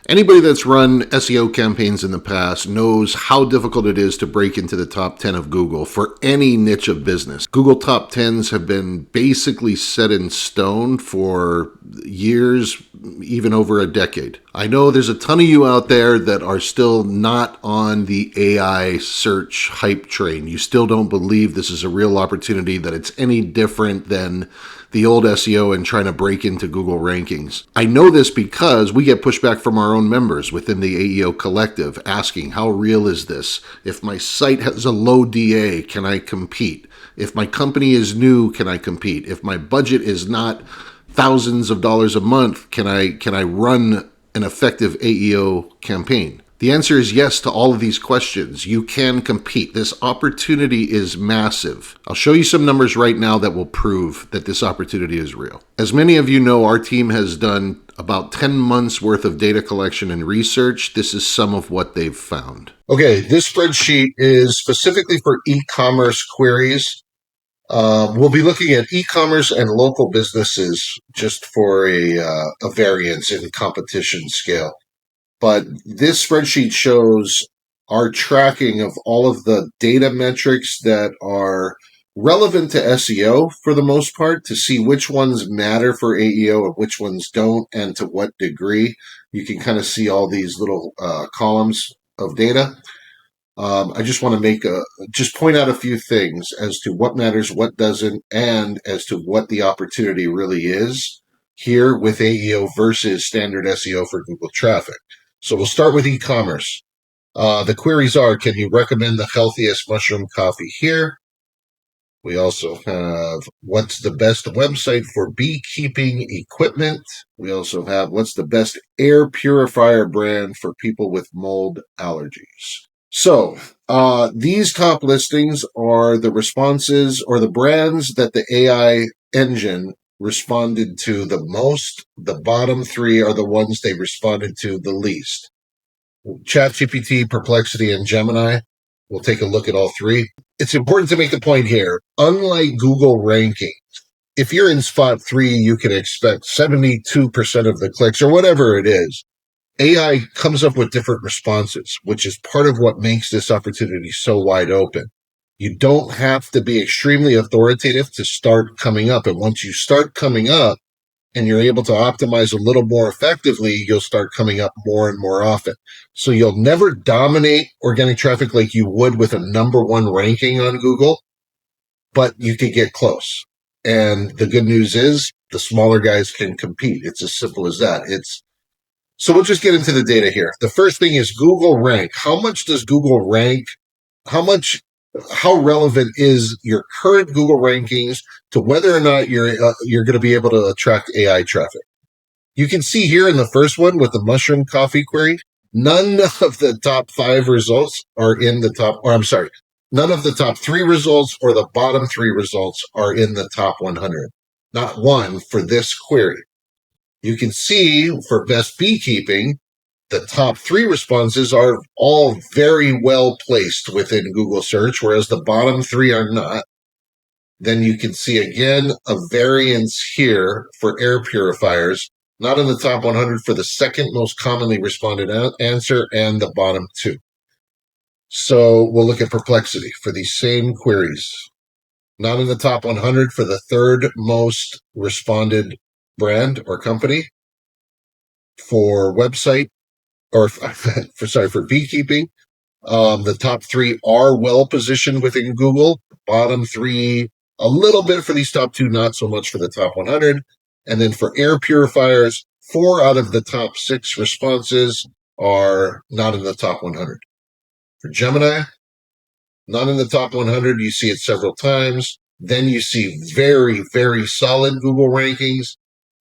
Anybody that's run SEO campaigns in the past knows how difficult it is to break into the top 10 of Google for any niche of business. Google top 10s have been basically set in stone for years, even over a decade. I know there's a ton of you out there that are still not on the AI search hype train. You still don't believe this is a real opportunity, that it's any different than the old SEO and trying to break into Google rankings. I know this because we get pushback from our own members within the AEO collective asking, how real is this? If my site has a low DA, can I compete? If my company is new, can I compete? If my budget is not thousands of dollars a month, can I run an effective AEO campaign? The answer is yes to all of these questions. You can compete. This opportunity is massive. I'll show you some numbers right now that will prove that this opportunity is real. As many of you know, our team has done about 10 months worth of data collection and research. This is some of what they've found. Okay, this spreadsheet is specifically for e-commerce queries. We'll be looking at e-commerce and local businesses just for a variance in competition scale. But this spreadsheet shows our tracking of all of the data metrics that are relevant to SEO for the most part, to see which ones matter for AEO and which ones don't, and to what degree. You can kind of see all these little columns of data. I just want to just point out a few things as to what matters, what doesn't, and as to what the opportunity really is here with AEO versus standard SEO for Google traffic. So we'll start with e-commerce. The queries are, can you recommend the healthiest mushroom coffee here? We also have, what's the best website for beekeeping equipment? We also have, what's the best air purifier brand for people with mold allergies? So these top listings are the responses or the brands that the AI engine responded to the most. The bottom three are the ones they responded to the least. ChatGPT, Perplexity, and Gemini. We'll take a look at all three. It's important to make the point here, unlike Google rankings, if you're in spot 3, you can expect 72% of the clicks or whatever it is. AI comes up with different responses, which is part of what makes this opportunity so wide open. You don't have to be extremely authoritative to start coming up. And once you start coming up and you're able to optimize a little more effectively, you'll start coming up more and more often. So you'll never dominate organic traffic like you would with a #1 ranking on Google, but you can get close. And the good news is the smaller guys can compete. It's as simple as that. So we'll just get into the data here. The first thing is Google rank. How much does Google rank? How relevant is your current Google rankings to whether or not you're going to be able to attract AI traffic? You can see here in the first one with the mushroom coffee query, none of the top 5 results are in the top, or I'm sorry, none of the top 3 results or the bottom 3 results are in the top 100. Not one for this query. You can see for best beekeeping, the top 3 responses are all very well placed within Google search, whereas the bottom 3 are not. Then you can see again a variance here for air purifiers, not in the top 100 for the second most commonly responded answer and the bottom 2. So we'll look at Perplexity for these same queries. Not in the top 100 for the third most responded brand or company. For website, or for beekeeping, the top 3 are well positioned within Google. Bottom 3, a little bit for these top 2, not so much for the top 100. And then for air purifiers, 4 out of the top 6 responses are not in the top 100. For Gemini, not in the top 100. You see it several times. Then you see very, very solid Google rankings.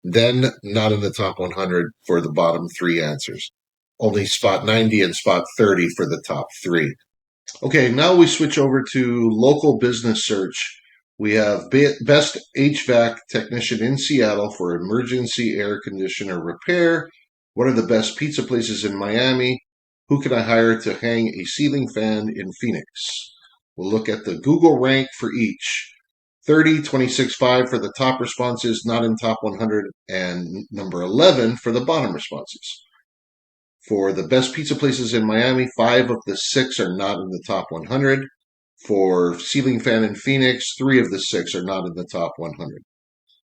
Then not in the top 100 for the bottom 3 answers. Only spot 90 and spot 30 for the top 3. Okay, now we switch over to local business search. We have best HVAC technician in Seattle for emergency air conditioner repair. What are the best pizza places in Miami? Who can I hire to hang a ceiling fan in Phoenix? We'll look at the Google rank for each. 30, 26, 5 for the top responses, not in top 100, and number 11 for the bottom responses. For the best pizza places in Miami, 5 of the 6 are not in the top 100. For ceiling fan in Phoenix, 3 of the 6 are not in the top 100.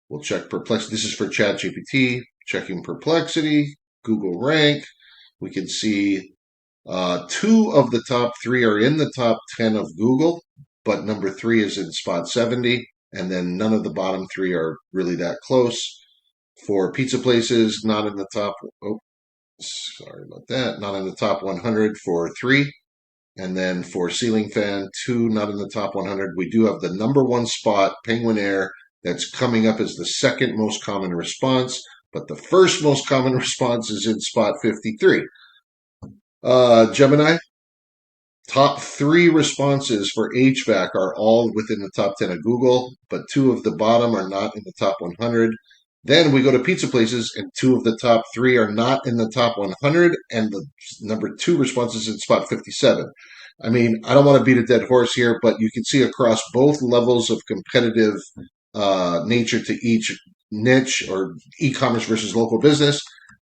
We'll check Perplexity. This is for ChatGPT. Checking Perplexity, Google Rank. We can see 2 of the top 3 are in the top 10 of Google, but number 3 is in spot 70, and then none of the bottom 3 are really that close. For pizza places, not in the top. Oh, sorry about that. Not in the top 100 for 3. And then for ceiling fan, 2 not in the top 100. We do have the number 1 spot, Penguin Air, that's coming up as the second most common response, but the first most common response is in spot 53. Gemini, top 3 responses for HVAC are all within the top 10 of Google, but 2 of the bottom are not in the top 100. Then we go to pizza places, and 2 of the top 3 are not in the top 100, and the number 2 response is in spot 57. I mean, I don't want to beat a dead horse here, but you can see across both levels of competitive nature to each niche or e-commerce versus local business,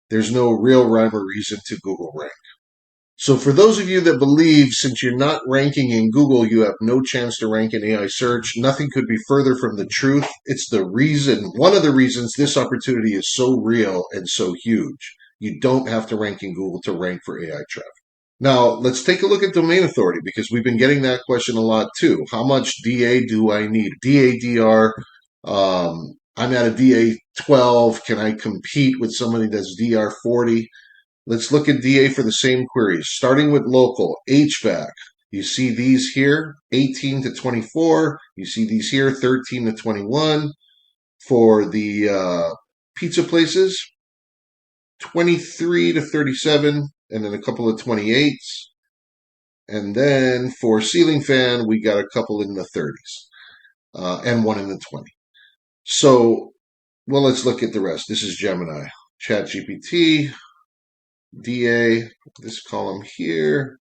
there's no real rhyme or reason to Google rank. So for those of you that believe since you're not ranking in Google, you have no chance to rank in AI search, nothing could be further from the truth. It's the reason, one of the reasons this opportunity is so real and so huge. You don't have to rank in Google to rank for AI traffic. Now, let's take a look at domain authority because we've been getting that question a lot too. How much DA do I need? DADR, I'm at a DA 12. Can I compete with somebody that's DR 40? Let's look at DA for the same queries. Starting with local, HVAC. You see these here, 18 to 24. You see these here, 13 to 21. For the pizza places, 23 to 37, and then a couple of 28s. And then for ceiling fan, we got a couple in the 30s and one in the 20. So, well, let's look at the rest. This is Gemini, ChatGPT, DA, this column here.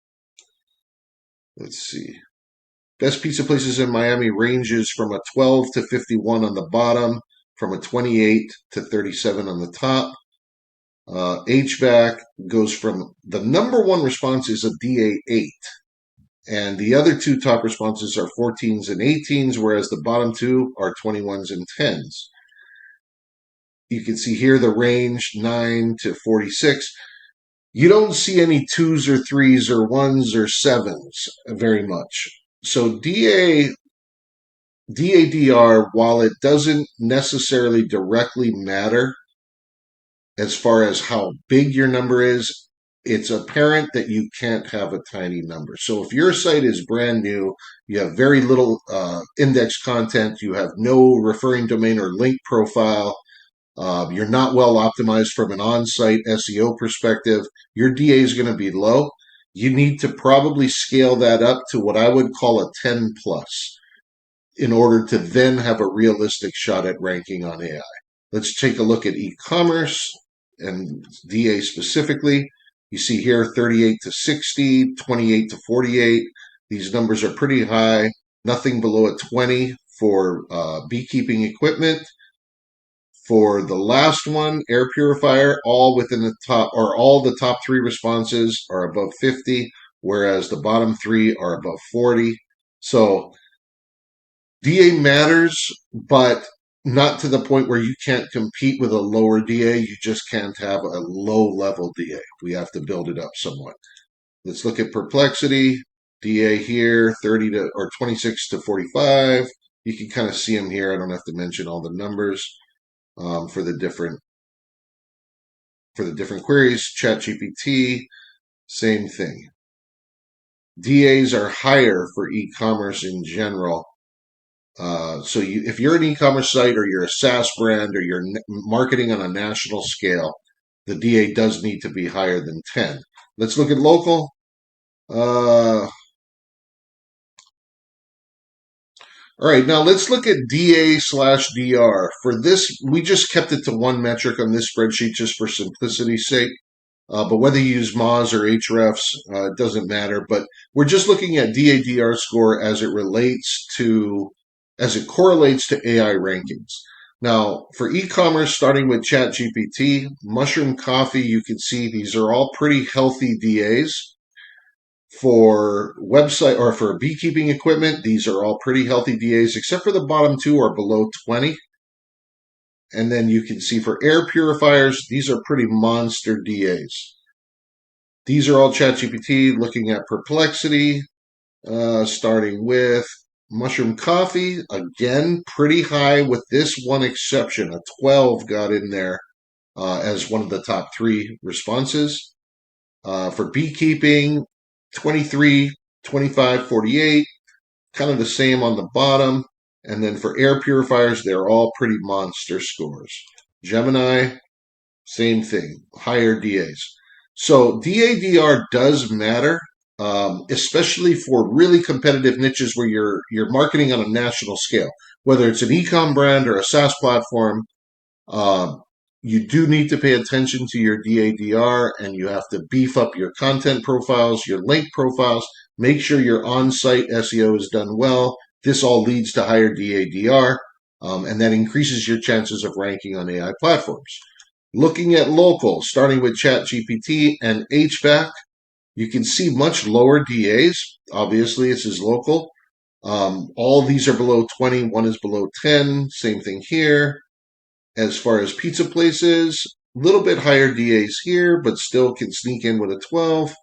Let's see. Best pizza places in Miami ranges from a 12 to 51 on the bottom, from a 28 to 37 on the top. HVAC goes from the number 1 response is a DA 8. And the other 2 top responses are 14s and 18s, whereas the bottom 2 are 21s and 10s. You can see here the range 9 to 46. You don't see any 2s or 3s or 1s or 7s very much. So DADR, while it doesn't necessarily directly matter as far as how big your number is, it's apparent that you can't have a tiny number. So if your site is brand new, you have very little index content, you have no referring domain or link profile, you're not well optimized from an on-site SEO perspective, your DA is going to be low. You need to probably scale that up to what I would call a 10 plus in order to then have a realistic shot at ranking on AI. Let's take a look at e-commerce and DA specifically. You see here 38 to 60, 28 to 48. These numbers are pretty high. Nothing below a 20 for beekeeping equipment. For the last one, air purifier, all within the top, or all the top 3 responses are above 50, whereas the bottom 3 are above 40. So DA matters, but not to the point where you can't compete with a lower DA. You just can't have a low-level DA. We have to build it up somewhat. Let's look at Perplexity. DA here, 30 to or 26 to 45. You can kind of see them here. I don't have to mention all the numbers for the different queries. ChatGPT, same thing. DAs are higher for e-commerce in general. So if you're an e-commerce site or you're a SaaS brand or you're marketing on a national scale, the DA does need to be higher than 10. Let's look at local. All right, now let's look at DA/DR. For this, we just kept it to 1 metric on this spreadsheet just for simplicity's sake. But whether you use Moz or Hrefs, it doesn't matter. But we're just looking at DADR score as it correlates to AI rankings. Now, for e-commerce, starting with ChatGPT, Mushroom Coffee, you can see these are all pretty healthy DAs. For website or for beekeeping equipment, these are all pretty healthy DAs, except for the bottom two are below 20. And then you can see for air purifiers, these are pretty monster DAs. These are all ChatGPT looking at Perplexity, starting with Mushroom Coffee. Again, pretty high with this one exception. A 12 got in there as one of the top 3 responses. For beekeeping, 23, 25, 48, kind of the same on the bottom. And then for air purifiers, they're all pretty monster scores. Gemini, same thing, higher DAs. So DADR does matter, especially for really competitive niches where you're marketing on a national scale. Whether it's an e-com brand or a SaaS platform, you do need to pay attention to your DADR, and you have to beef up your content profiles, your link profiles. Make sure your on-site SEO is done well. This all leads to higher DADR, and that increases your chances of ranking on AI platforms. Looking at local, starting with ChatGPT and HVAC, you can see much lower DAs. Obviously, this is local. All these are below 20. One is below 10. Same thing here. As far as pizza places, a little bit higher DAs here, but still can sneak in with a 12.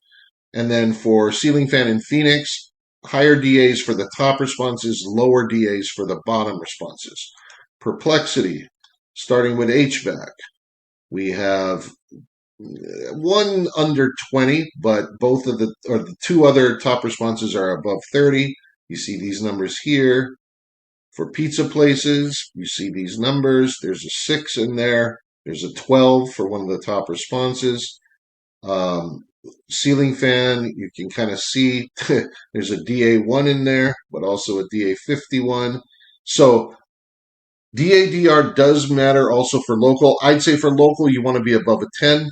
And then for ceiling fan in Phoenix, higher DAs for the top responses, lower DAs for the bottom responses. Perplexity, starting with HVAC. We have one under 20, but both of the 2 other top responses are above 30. You see these numbers here. For pizza places, you see these numbers. There's a 6 in there. There's a 12 for one of the top responses. Ceiling fan, you can kind of see there's a DA1 in there, but also a DA51. So DADR does matter also for local. I'd say for local, you want to be above a 10.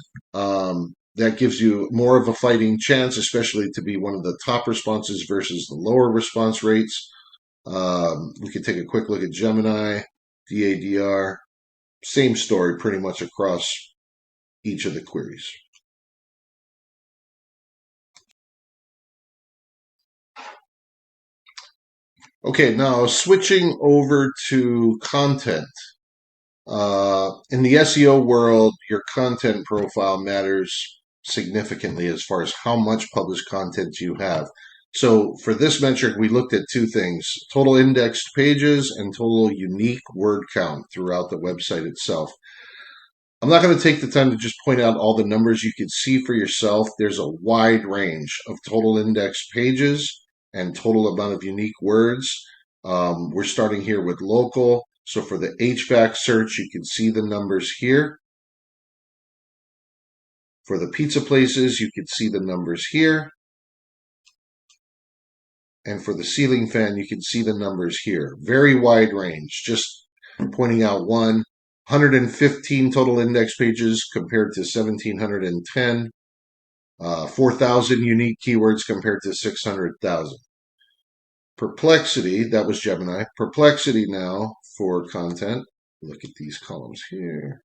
That gives you more of a fighting chance, especially to be one of the top responses versus the lower response rates. We can take a quick look at Gemini, DADR. Same story pretty much across each of the queries. Okay, now switching over to content. In the SEO world, your content profile matters significantly as far as how much published content you have. So for this metric, we looked at 2 things: total indexed pages and total unique word count throughout the website itself. I'm not going to take the time to just point out all the numbers. You can see for yourself. There's a wide range of total indexed pages and total amount of unique words. We're starting here with local. So for the HVAC search, you can see the numbers here. For the pizza places, you can see the numbers here. And for the ceiling fan, you can see the numbers here. Very wide range. Just pointing out 115 total index pages compared to 1,710. 4,000 unique keywords compared to 600,000. Perplexity, that was Gemini. Perplexity now for content. Look at these columns here.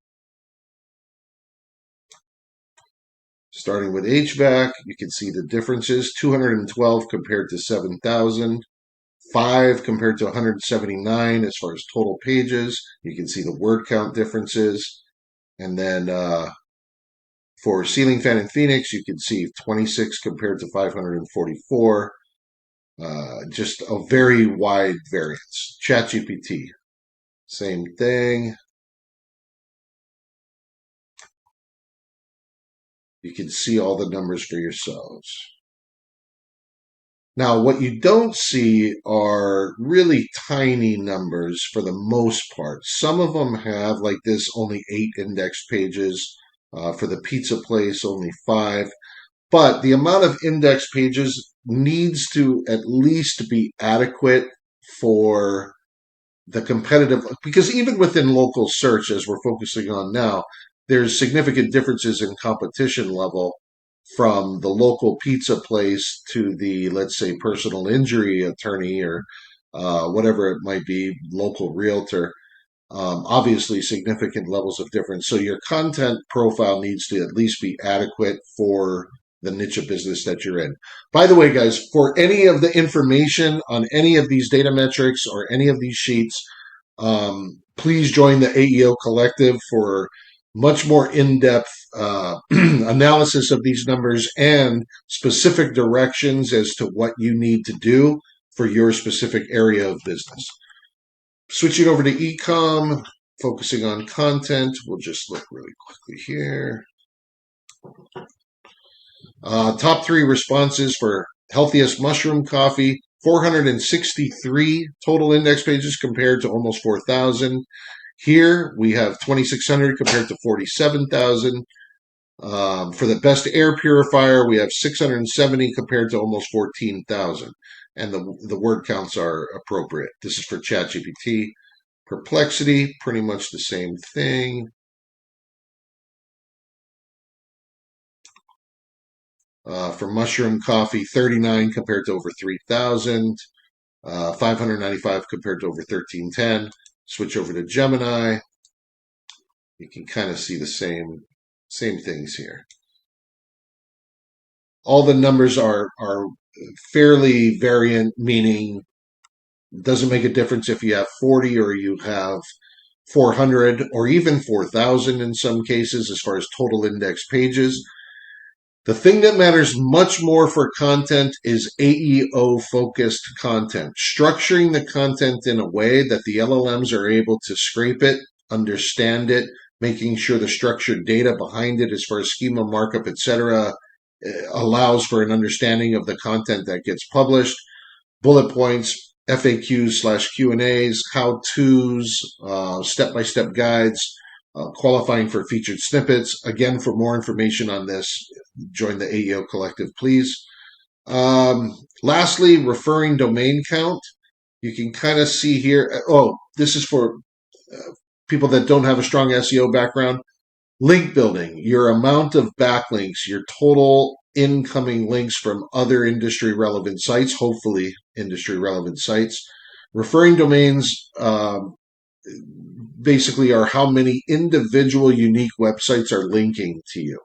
Starting with HVAC, you can see the differences. 212 compared to 7,000. 5 compared to 179 as far as total pages. You can see the word count differences. And then for ceiling fan in Phoenix, you can see 26 compared to 544. Just a very wide variance. ChatGPT, same thing. You can see all the numbers for yourselves. Now, what you don't see are really tiny numbers for the most part. Some of them have, like this, only 8 index pages. For the pizza place, only 5. But the amount of index pages needs to at least be adequate for the competitive, because even within local search, as we're focusing on now, there's significant differences in competition level from the local pizza place to the, let's say, personal injury attorney or whatever it might be, local realtor. Obviously, significant levels of difference. So your content profile needs to at least be adequate for the niche of business that you're in. By the way, guys, for any of the information on any of these data metrics or any of these sheets, please join the AEO Collective for much more in-depth analysis of these numbers and specific directions as to what you need to do for your specific area of business. Switching over to e-com, focusing on content, we'll just look really quickly here. Top 3 responses for healthiest mushroom coffee, 463 total index pages compared to almost 4,000. Here we have 2,600 compared to 47,000. For the best air purifier, we have 670 compared to almost 14,000. And the word counts are appropriate. This is for ChatGPT. Perplexity, pretty much the same thing. For mushroom coffee, 39 compared to over 3,000. 595 compared to over 1310. Switch over to Gemini. You can kind of see the same things here. All the numbers are fairly variant, meaning it doesn't make a difference if you have 40 or you have 400 or even 4,000 in some cases as far as total index pages. The thing that matters much more for content is AEO-focused content. Structuring the content in a way that the LLMs are able to scrape it, understand it, making sure the structured data behind it as far as schema, markup, etc. allows for an understanding of the content that gets published. Bullet points, FAQs/Q&As, how-tos, step-by-step guides, qualifying for featured snippets. Again, for more information on this, join the AEO Collective, please. Lastly, referring domain count. You can kind of see here. Oh, this is for people that don't have a strong SEO background. Link building, your amount of backlinks, your total incoming links from other industry relevant sites, hopefully industry relevant sites. Referring domains basically are how many individual unique websites are linking to you.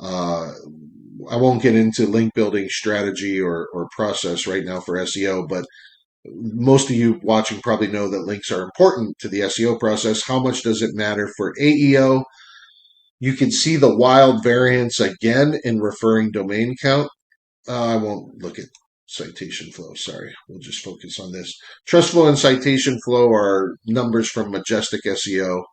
I won't get into link building strategy or process right now for SEO, but most of you watching probably know that links are important to the SEO process. How much does it matter for AEO? You can see the wild variance again in referring domain count. I won't look at citation flow. Sorry, we'll just focus on this. Trust flow and citation flow are numbers from Majestic SEO,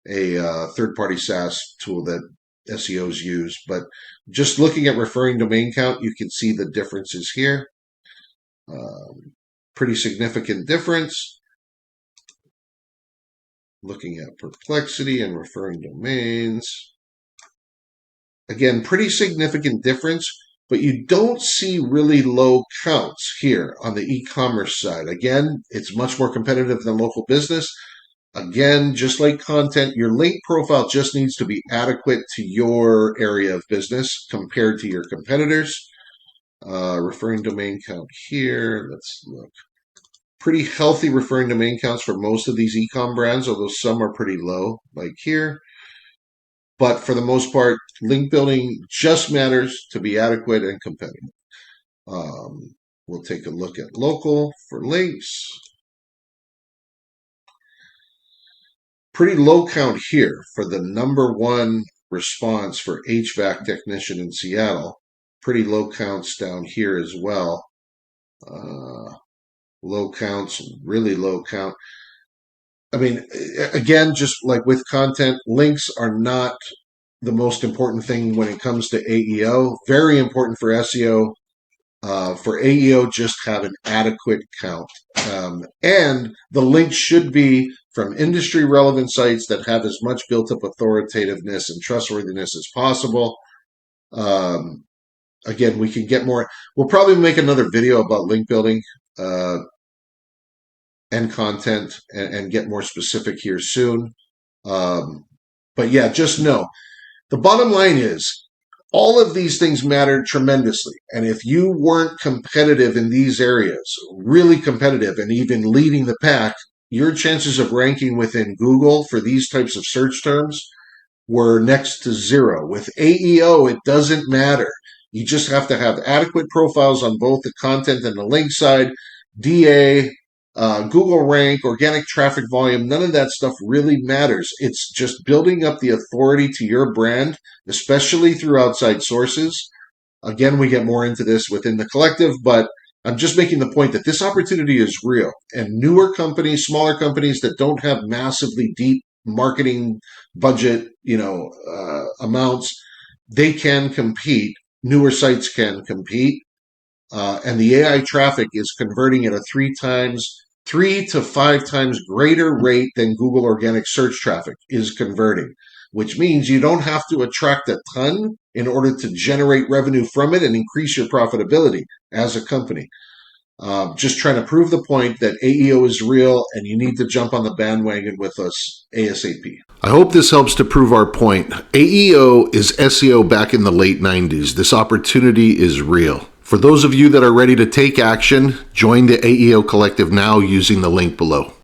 a third-party SaaS tool that SEOs use. But just looking at referring domain count, you can see the differences here. Pretty significant difference. Looking at Perplexity and referring domains. Again, pretty significant difference, but you don't see really low counts here on the e-commerce side. Again, it's much more competitive than local business. Again, just like content, your link profile just needs to be adequate to your area of business compared to your competitors. Referring domain count here. Let's look. Pretty healthy referring domain counts for most of these e-com brands, although some are pretty low, like here. But for the most part, link building just matters to be adequate and competitive. We'll take a look at local for links. Pretty low count here for the #1 response for HVAC technician in Seattle. Pretty low counts down here as well. Low counts, really low count. I mean, again, just like with content, links are not the most important thing when it comes to AEO. Very important for SEO. For AEO, just have an adequate count. And the links should be from industry relevant sites that have as much built up authoritativeness and trustworthiness as possible. Again, we can get more. We'll probably make another video about link building and content and get more specific here soon. But yeah, just know the bottom line is all of these things matter tremendously. And if you weren't competitive in these areas, really competitive and even leading the pack, your chances of ranking within Google for these types of search terms were next to zero. With AEO, it doesn't matter. You just have to have adequate profiles on both the content and the link side. DA, Google rank, organic traffic volume, none of that stuff really matters. It's just building up the authority to your brand, especially through outside sources. Again, we get more into this within the collective, but I'm just making the point that this opportunity is real. And newer companies, smaller companies that don't have massively deep marketing budget, amounts, they can compete. Newer sites can compete. And the AI traffic is converting at a 3 to 5 times greater rate than Google organic search traffic is converting, which means you don't have to attract a ton in order to generate revenue from it and increase your profitability as a company. Just trying to prove the point that AEO is real and you need to jump on the bandwagon with us ASAP. I hope this helps to prove our point. AEO is SEO back in the late 90s. This opportunity is real. For those of you that are ready to take action, join the AEO Collective now using the link below.